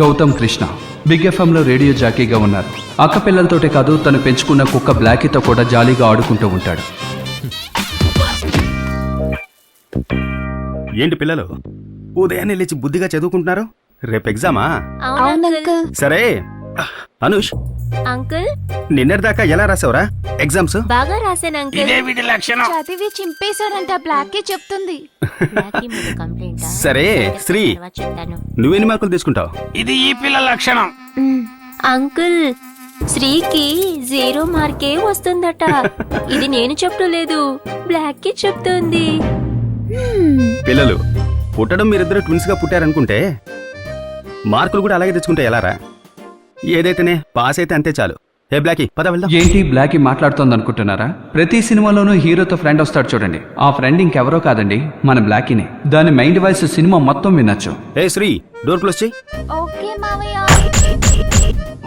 Gautam Krishna big ఎఫ్ఎంలో radio జాకీగా ఉన్నారు. అక్క పిల్లలతోటే కాదు, తను పెంచుకున్న కుక్క బ్లాకీతో కూడా జాలీగా ఆడుకుంటూ ఉంటాడు. ఏంటి పిల్లలు ఉదయాన్నే లేచి బుద్ధిగా చదువుకుంటున్నారు? రేపు ఎగ్జామా? సరే అనుష్, అంకుల్ నిన్నటిదాకా ఎలా రాసావురా ఎగ్జామ్స్? బాగా రాశాను అంకుల్. ఇదే వీడి లక్షణం. చదివి చింపేశాడంట బ్లాక్ చెప్తుంది. సరే శ్రీ, నువ్వెన్ని మార్కులు తీసుకుంటావు? ఇది ఈ పిల్ల లక్షణం. అంకుల్ శ్రీకి 0 మార్కే వస్తుందట. ఇది నేను చెప్పలేదు, బ్లాక్ కి చెప్తుంది. పిల్లలు పుట్టడం మీరిద్దరు ట్విన్స్ గా పుట్టారనుకుంటే మార్కులు కూడా అలాగే తెచ్చుకుంటే ఎలారా? ఏదైతేనే పాస్ అయితే అంతే చాలు. ఏ బ్లాకీ పద వెళ్దాం. ఏంటి బ్లాకీ మాట్లాడుతోంది అనుకుంటున్నారా? ప్రతి సినిమాలోనూ హీరోతో ఫ్రెండ్ వస్తాడు చూడండి. ఆ ఫ్రెండ్ ఇంకెవరో కాదండి, మన బ్లాకీనే. దాని మైండ్ వాయిస్ సినిమా మొత్తం వినొచ్చు. ఏ శ్రీ, డోర్ క్లోజ్ చెయ్యి. ఓకే మావయ్య.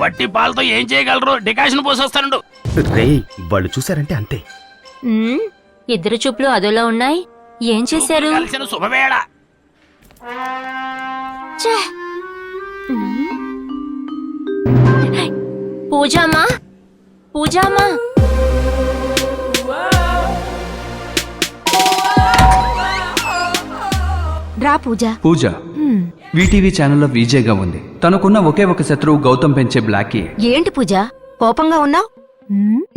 వట్టి పాలతో ఏం చేయగలరు? డికాషన్ పోసొస్తాను. రే, వాళ్ళు చూసారంటే అంతే. ఇద్దరు చూపులు అదోలా ఉన్నాయి. ఏం చేశారు? కలిసిన శుభవేళ. పూజామా, పూజామా, రా పూజ. పూజ వీటీవీ ఛానల్లో విజేగా ఉంది. తనకున్న ఒకే ఒక శత్రువు గౌతమ్ పెంచే బ్లాకీ. ఏంటి పూజ కోపంగా ఉన్నావ్?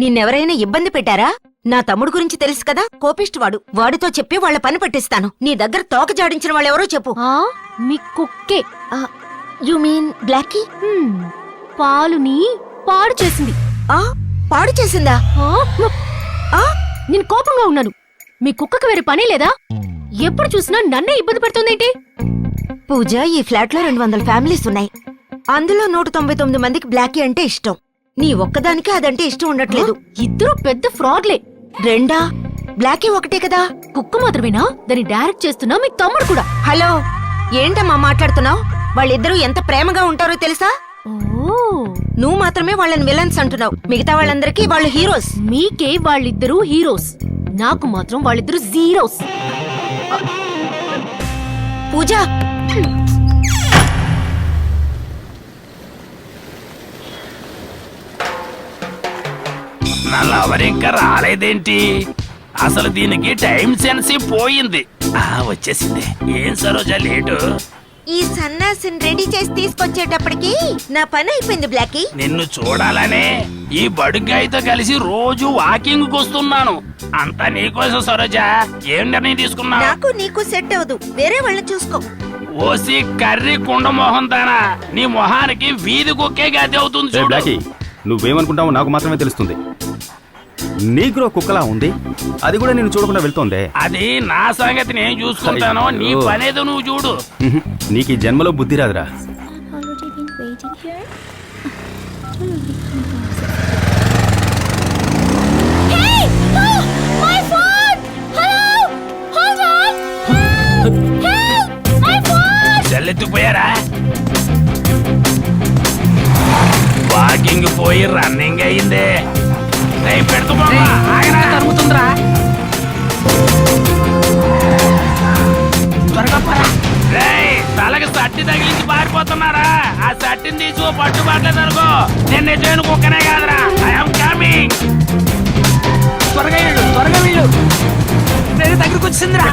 నిన్నెవరైనా ఇబ్బంది పెట్టారా? నా తమ్ముడు గురించి తెలుసు కదా, కోపిష్టివాడు. వాడితో చెప్పి వాళ్ళ పని పట్టిస్తాను. నీ దగ్గర తోక జాడించిన వాళ్ళెవరో చెప్పు. మీ కుక్కే. You mean blacky? పాలుని పాడు చేసింది. పాడు చేసిందా? నేను కోపంగా ఉన్నాను. మీ కుక్కకి వేరే పని లేదా? ఎప్పుడు చూసినా నన్నే ఇబ్బంది పెడుతుందేంటి? పూజ, ఈ ఫ్లాట్ లో 200 ఫ్యామిలీస్ ఉన్నాయి. అందులో 199 మందికి బ్లాకీ అంటే ఇష్టం. నీ ఒక్కదానికి అదంటే ఇష్టం ఉండట్లేదు. ఇద్దరు పెద్ద ఫ్రాడ్లే. రెండా? బ్లాకీ ఒకటే కదా. కుక్క మాత్రమేనా? దాన్ని డైరెక్ట్ చేస్తున్నా మీ తమ్ముడు కూడా. హలో, ఏంటమ్మా మాట్లాడుతున్నావు? వాళ్ళిద్దరూ ఎంత ప్రేమగా ఉంటారో తెలుసా? నువ్వు మాత్రమే వాళ్ళని విలన్స్ అంటున్నావు. మిగతా వాళ్ళందరికీ వాళ్ళు హీరోస్. మీకే వాళ్ళిద్దరూ హీరోస్, నాకు మాత్రం వాళ్ళిద్దరూ జీరోస్. పూజ, నల్లవరి ఇంకా రాలేదేంటి? అసలు దీనికి టైం సెన్స్ పోయింది. వచ్చేసింది. ఏం సరోజా లేటు? ఈ సన్నాసిని రెడీ చేసి తీసుకొచ్చేటప్పటికి నా పని అయిపోయింది బ్లాకీ. నిన్ను చూడాలనే ఈ బడుగ్గాయితో కలిసి రోజు వాకింగ్ వస్తున్నాను. అంతా నీకోసం సరోజా. ఏం నిర్ణయం తీసుకున్నా? నాకు నీకు సెట్ అవదు, వేరే వాళ్ళని చూసుకో. ఓసి కర్రీ కుండ మొహం దానా, నీ మొహానికి వీధి కుక్కే గది అవుతుంది చూడు. బ్లాకీ, నువ్వేమనుకుంటావో నాకు మాత్రమే తెలుస్తుంది. నీగ్రో కుక్కలా ఉంది, అది కూడా నేను చూడకుండా వెళ్తోందే. అది నా సంగతి నేను చూసుకుంటాను. నీ పనేదో నువ్వు చూడు. నీకు ఈ జన్మలో బుద్ధి రాదురా. చెల్లెత్తిపోయారా? వాకింగ్ పోయి రన్నింగ్ అయిందే. తరుగుతుందిరా. తలకి సట్టి తగిలించి పారిపోతున్నారా? ఆ సట్టిని తీసి పట్టుబట్టలేదు అనుకో, నేను నిజమైన కుక్కనే కాదురా. I'm coming. త్వరగా వీళ్ళు, త్వరగా వీళ్ళు. దగ్గరకు వచ్చిందిరా.